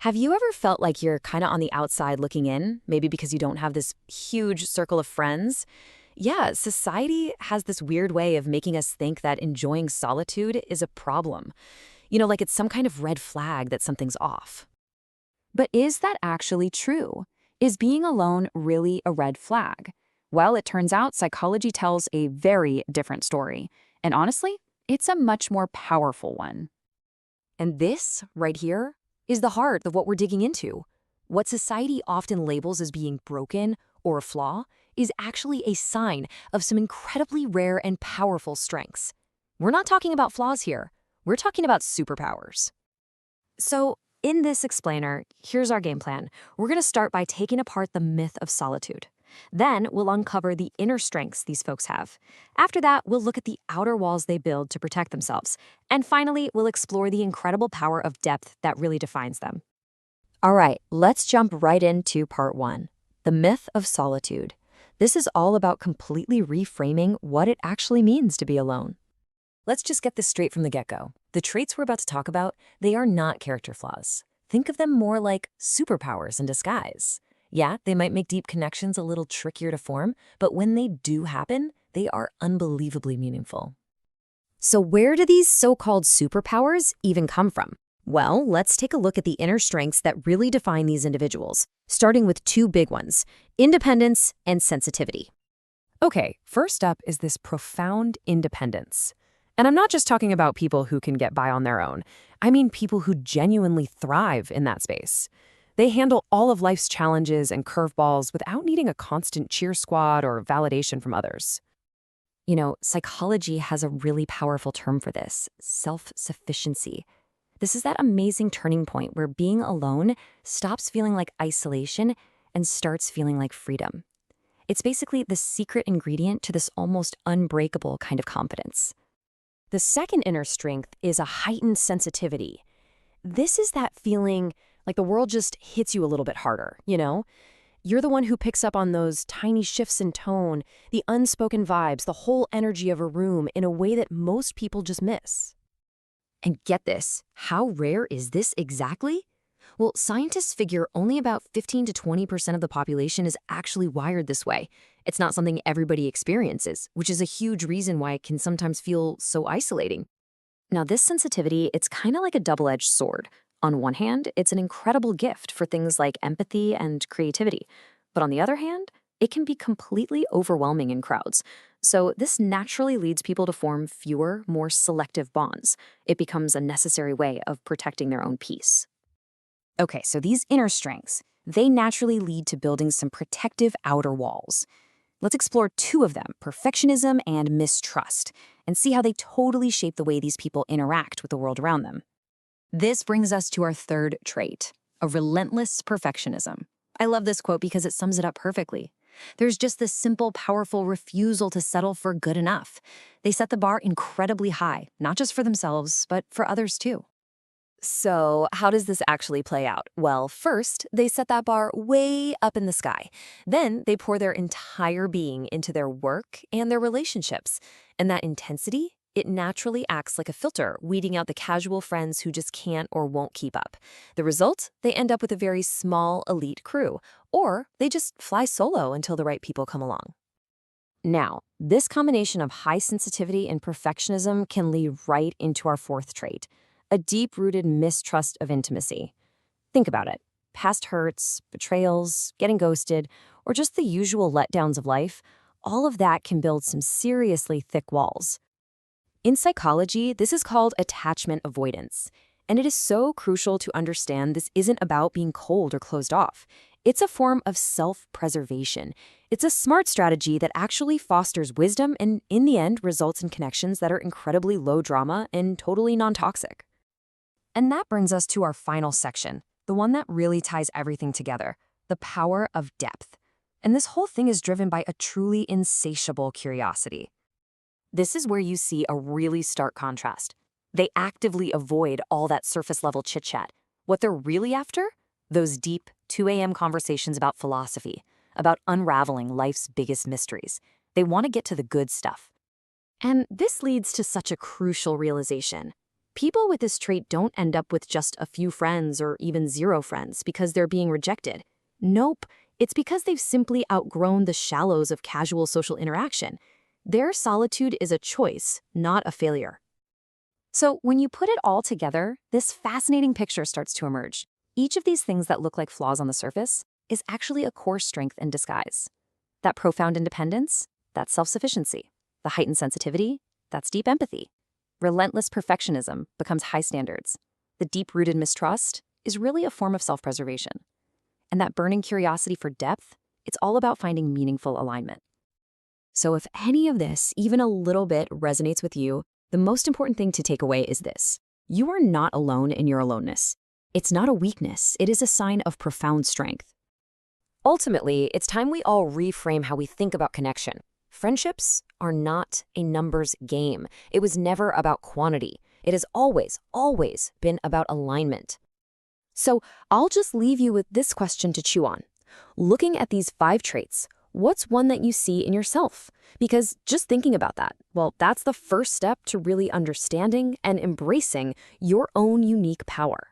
Have you ever felt like you're kind of on the outside looking in, maybe because you don't have this huge circle of friends? Yeah, society has this weird way of making us think that enjoying solitude is a problem. Like it's some kind of red flag that something's off. But is that actually true? Is being alone really a red flag? Well, it turns out psychology tells a very different story. And honestly, it's a much more powerful one. And this, right here, is the heart of what we're digging into. What society often labels as being broken or a flaw is actually a sign of some incredibly rare and powerful strengths. We're not talking about flaws here. We're talking about superpowers. So, in this explainer, here's our game plan. We're going to start by taking apart the myth of solitude. Then we'll uncover the inner strengths these folks have. After that, we'll look at the outer walls they build to protect themselves. And finally, we'll explore the incredible power of depth that really defines them. All right, let's jump right into part one, the myth of solitude. This is all about completely reframing what it actually means to be alone. Let's just get this straight from the get-go. The traits we're about to talk about, they are not character flaws. Think of them more like superpowers in disguise. Yeah, they might make deep connections a little trickier to form, but when they do happen, they are unbelievably meaningful. So where do these so-called superpowers even come from? Well, let's take a look at the inner strengths that really define these individuals, starting with two big ones, independence and sensitivity. Okay, first up is this profound independence. And I'm not just talking about people who can get by on their own. I mean people who genuinely thrive in that space. They handle all of life's challenges and curveballs without needing a constant cheer squad or validation from others. Psychology has a really powerful term for this, self-sufficiency. This is that amazing turning point where being alone stops feeling like isolation and starts feeling like freedom. It's basically the secret ingredient to this almost unbreakable kind of confidence. The second inner strength is a heightened sensitivity. This is that feeling like the world just hits you a little bit harder, You're the one who picks up on those tiny shifts in tone, the unspoken vibes, the whole energy of a room in a way that most people just miss. And get this, how rare is this exactly? Well, scientists figure only about 15 to 20% of the population is actually wired this way. It's not something everybody experiences, which is a huge reason why it can sometimes feel so isolating. Now, this sensitivity, it's kind of like a double-edged sword. On one hand, it's an incredible gift for things like empathy and creativity. But on the other hand, it can be completely overwhelming in crowds. So this naturally leads people to form fewer, more selective bonds. It becomes a necessary way of protecting their own peace. Okay, so these inner strengths, they naturally lead to building some protective outer walls. Let's explore two of them, perfectionism and mistrust, and see how they totally shape the way these people interact with the world around them. This brings us to our third trait, a relentless perfectionism. I love this quote because it sums it up perfectly. There's just this simple, powerful refusal to settle for good enough. They set the bar incredibly high, not just for themselves, but for others too. So, how does this actually play out? Well, first, they set that bar way up in the sky. Then, they pour their entire being into their work and their relationships. And that intensity, it naturally acts like a filter, weeding out the casual friends who just can't or won't keep up. The result? They end up with a very small, elite crew. Or they just fly solo until the right people come along. Now, this combination of high sensitivity and perfectionism can lead right into our fourth trait, a deep-rooted mistrust of intimacy. Think about it. Past hurts, betrayals, getting ghosted, or just the usual letdowns of life, all of that can build some seriously thick walls. In psychology, this is called attachment avoidance. And it is so crucial to understand this isn't about being cold or closed off. It's a form of self-preservation. It's a smart strategy that actually fosters wisdom and, in the end, results in connections that are incredibly low drama and totally non-toxic. And that brings us to our final section, the one that really ties everything together, the power of depth. And this whole thing is driven by a truly insatiable curiosity. This is where you see a really stark contrast. They actively avoid all that surface-level chit-chat. What they're really after? Those deep 2 a.m. conversations about philosophy, about unraveling life's biggest mysteries. They want to get to the good stuff. And this leads to such a crucial realization. People with this trait don't end up with just a few friends or even zero friends because they're being rejected. Nope, it's because they've simply outgrown the shallows of casual social interaction. Their solitude is a choice, not a failure. So when you put it all together, this fascinating picture starts to emerge. Each of these things that look like flaws on the surface is actually a core strength in disguise. That profound independence, that's self-sufficiency. The heightened sensitivity, that's deep empathy. Relentless perfectionism becomes high standards. The deep-rooted mistrust is really a form of self-preservation. And that burning curiosity for depth, it's all about finding meaningful alignment. So if any of this, even a little bit, resonates with you, the most important thing to take away is this. You are not alone in your aloneness. It's not a weakness, it is a sign of profound strength. Ultimately, it's time we all reframe how we think about connection. Friendships are not a numbers game. It was never about quantity. It has always, always been about alignment. So I'll just leave you with this question to chew on. Looking at these 5 traits, what's one that you see in yourself? Because just thinking about that, well, that's the first step to really understanding and embracing your own unique power.